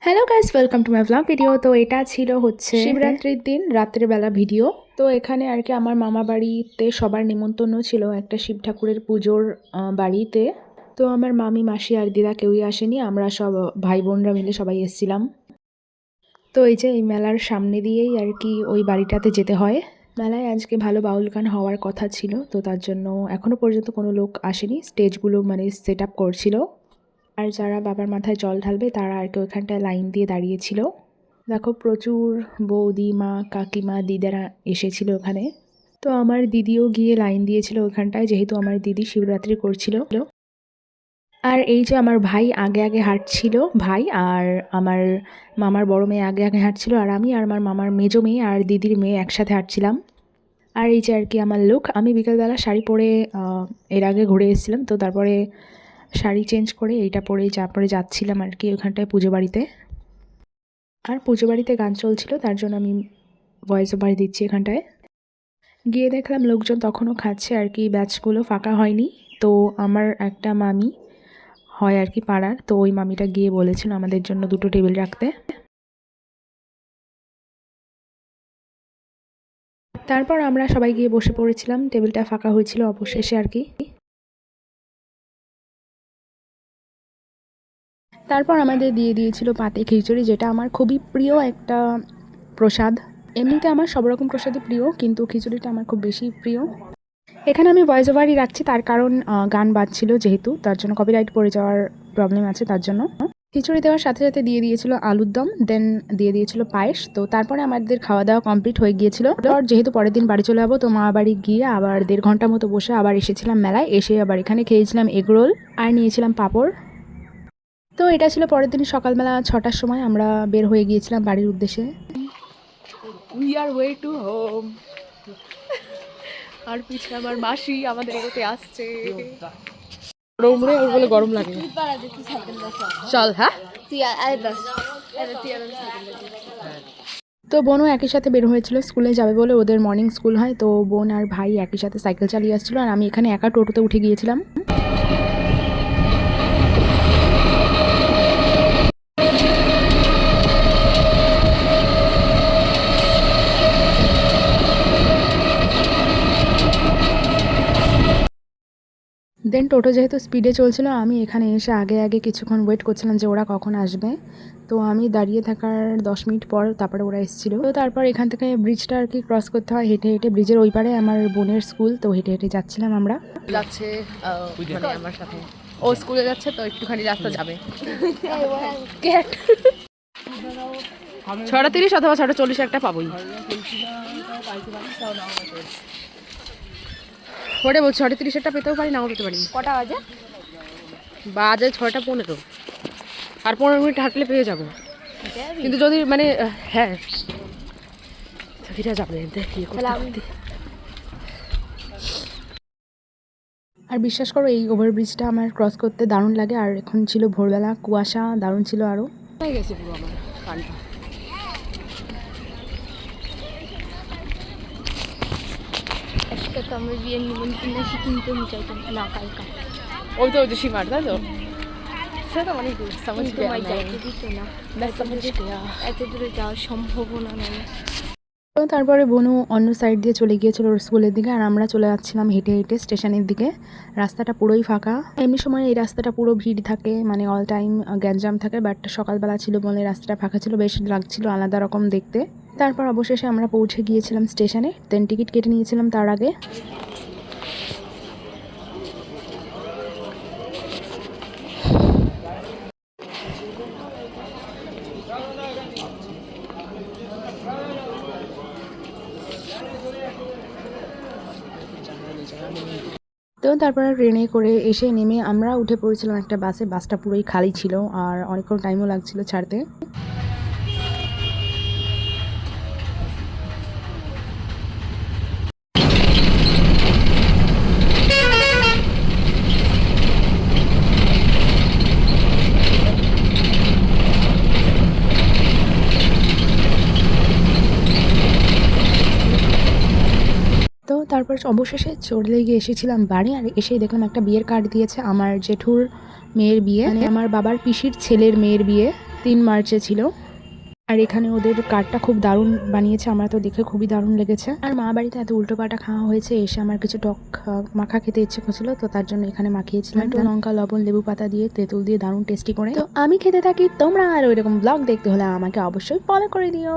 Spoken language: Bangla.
Hello guys, welcome to my vlog video. তো এটা ছিল হচ্ছে শিবরাত্রির দিন রাত্রের বেলা ভিডিও। তো এখানে আর কি আমার মামা বাড়িতে সবার নিমন্ত্রণ ছিল একটা শিব ঠাকুরের পুজোর বাড়িতে। তো আমার মামি মাসি আর দিদা কেউই আসেনি, আমরা সব ভাই বোনরা মিলে সবাই এসেছিলাম। তো এই যে এই মেলার সামনে দিয়েই আর কি ওই বাড়িটাতে যেতে হয়। মেলায় আজকে ভালো বাউল গান হওয়ার কথা ছিল, তো তার জন্য এখনো পর্যন্ত কোনো লোক আসেনি, স্টেজগুলো মানে সেট আপ করছিল। আর যারা বাবার মাথায় জল ঢালবে তারা আর কি ওইখানটায় লাইন দিয়ে দাঁড়িয়েছিল। দেখো প্রচুর বৌদি মা কাকিমা দিদারা এসেছিল ওখানে। তো আমার দিদিও গিয়ে লাইন দিয়েছিল ওখানটায়, যেহেতু আমার দিদি শিবরাত্রি করছিল। আর এই যে আমার ভাই আগে আগে হাঁটছিল, ভাই আর আমার মামার বড় মেয়ে আগে আগে হাঁটছিল, আর আমি আর আমার মামার মেজো মেয়ে আর দিদির মেয়ে একসাথে হাঁটছিলাম। আর এই যে আর কি আমার লুক, আমি বিকেলবেলা শাড়ি পরে এর আগে ঘুরে এসেছিলাম, তো তারপরে শাড়ি চেঞ্জ করে এইটা পরে পরে যাচ্ছিলাম আর কি ওখানটায় পুজো বাড়িতে। আর পুজো বাড়িতে গান চলছিল, তার জন্য আমি ভয়েস ওভার দিচ্ছি এখানটায়। গিয়ে দেখলাম লোকজন তখনও খাচ্ছে আর কি, ব্যাচগুলো ফাঁকা হয়নি। তো আমার একটা মামি হয় আর কি পাড়ার, তো ওই মামিটা গিয়ে বলেছিল আমাদের জন্য দুটো টেবিল রাখতে। তারপর আমরা সবাই গিয়ে বসে পড়েছিলাম, টেবিলটা ফাঁকা হয়েছিল অবশেষে আর কি। তারপর আমাদের দিয়ে দিয়েছিল পাতে খিচুড়ি, যেটা আমার খুবই প্রিয় একটা প্রসাদ। এমনিতে আমার সব রকম প্রসাদই প্রিয়, কিন্তু খিচুড়িটা আমার খুব বেশি প্রিয়। এখানে আমি ভয়েস ওভারই রাখছি, তার কারণ গান বাজছিল যেহেতু, তার জন্য কপিরাইট পড়ে যাওয়ার প্রবলেম আছে, তার জন্য। খিচুড়ি দেওয়ার সাথে সাথে দিয়ে দিয়েছিল আলুর দম, দেন দিয়ে দিয়েছিল পায়েস। তো তারপরে আমাদের খাওয়া দাওয়া কমপ্লিট হয়ে গিয়েছিল। আর যেহেতু পরের দিন বাড়ি চলে যাবো, তো মা বাড়ি গিয়ে আবার 1.5 ঘন্টার মতো বসে আবার এসেছিলাম মেলায়, এসে আবার এখানে খেয়েছিলাম এগরোল আর নিয়েছিলাম পাঁপড়। তো এটা ছিল পরের দিন সকালবেলা 6টার সময় আমরা বের হয়ে গিয়েছিলাম বাড়ির উদ্দেশ্যে। We are way to home. আর পিছনে আমার মাসি আমাদের এগোতে আসছে। রৌমরে ওর বলে গরম লাগে। চল হ্যাঁ। তো বোনও একই সাথে বের হয়েছিল স্কুলে যাবে বলে, ওদের মর্নিং স্কুল হয়। তো বোন আর ভাই একই সাথে সাইকেল চালিয়ে আসছিল, আর আমি এখানে একা টোটোতে উঠে গিয়েছিলাম। দেন টোটো যেহেতু স্পিডে চলছিল, আমি এখানে এসে আগে আগে কিছুক্ষণ ওয়েট করছিলাম যে ওরা কখন আসবে। তো আমি দাঁড়িয়ে থাকার 10 মিনিট পর তারপরে ওরা এসেছিলো। তো তারপর এখান থেকে ব্রিজটা আর কি ক্রস করতে হয় হেঁটে হেঁটে। ব্রিজের ওই পারে আমার বোনের স্কুল, তো হেঁটে হেঁটে যাচ্ছিলাম আমরা। যাচ্ছে মানে আমার সাথে, ও স্কুলে যাচ্ছে, তো একটুখানি রাস্তা যাবে। 6:30 অথবা 6:40 একটা পাবোই। ওরে বলছি 6:30 একটা পেতেও পারি, নাও পেতে পারি। কটা বাজে? বাজে 6:15, আর 15 মিনিট হাঁটলে পেয়ে যাবো। কিন্তু যদি মানে হ্যাঁ যাবে দেখি। আর বিশ্বাস করো এই ওভারব্রিজটা আমার ক্রস করতে দারুণ লাগে। আর এখন ছিল ভোরবেলা, কুয়াশা দারুণ ছিল আরও। হয়ে গেছে পুরো আমার কানটা। আজকে তো আমার বিয়ের নিমন্ত্রণ এসে কিনতে চাইতাম না কালকা। ওই তো সীমার, তাই তো সেটা তো অনেক দূর, সমঝ কিন্তু গয়া আমার मैं যাইতে দিত না, मैं समझ गया। এত দূরে যাওয়ার সম্ভাবনা নেই। তো তারপরে বোনু অন্য সাইড দিয়ে চলে গিয়েছিল ওর স্কুলের দিকে, আর আমরা চলে যাচ্ছিলাম হেঁটে হেঁটে স্টেশনের দিকে। রাস্তাটা পুরোই ফাঁকা। এমনি সময় এই রাস্তাটা পুরো ভিড় থাকে, মানে অল টাইম গ্যাঞ্জাম থাকে, বাট সকালবেলা ছিল বলে রাস্তাটা ফাঁকা ছিল, বেশ লাগছিল আলাদা রকম দেখতে। তারপর অবশেষে আমরা পৌঁছে গিয়েছিলাম স্টেশনে, দেন টিকিট কেটে নিয়েছিলাম তার আগে। তো তারপরে ট্রেনে করে এসে নেমে আমরা উঠে পড়েছিলাম একটা বাসে। বাসটা পুরোই খালি ছিল আর অনেকক্ষণ টাইমও লাগছিল ছাড়তে। তো তারপর অবশেষে চলে গিয়ে এসেছিলাম বাড়ি, আর এসেই দেখলাম একটা বিয়ের কার্ড দিয়েছে আমার জেঠুর মেয়ের বিয়ে, মানে আমার বাবার পিসির ছেলের মেয়ের বিয়ে। 3 মার্চে ছিল। আর এখানে ওদের কার্ডটা খুব দারুণ বানিয়েছে, আমার তো দেখে খুবই দারুণ লেগেছে। আর মা বাড়িতে এত উল্টোপাল্টা খাওয়া হয়েছে, এসে আমার কিছু টক মাখা খেতে ইচ্ছে করছিল, তো তার জন্য এখানে মাখিয়েছিলাম একটু লঙ্কা, লবণ, লেবু পাতা দিয়ে, তেঁতুল দিয়ে দারুণ টেস্টি করে। তো আমি খেতে থাকি, তোমরা আর ওইরকম ব্লগ দেখতে হলে আমাকে অবশ্যই ফলো করে দিও।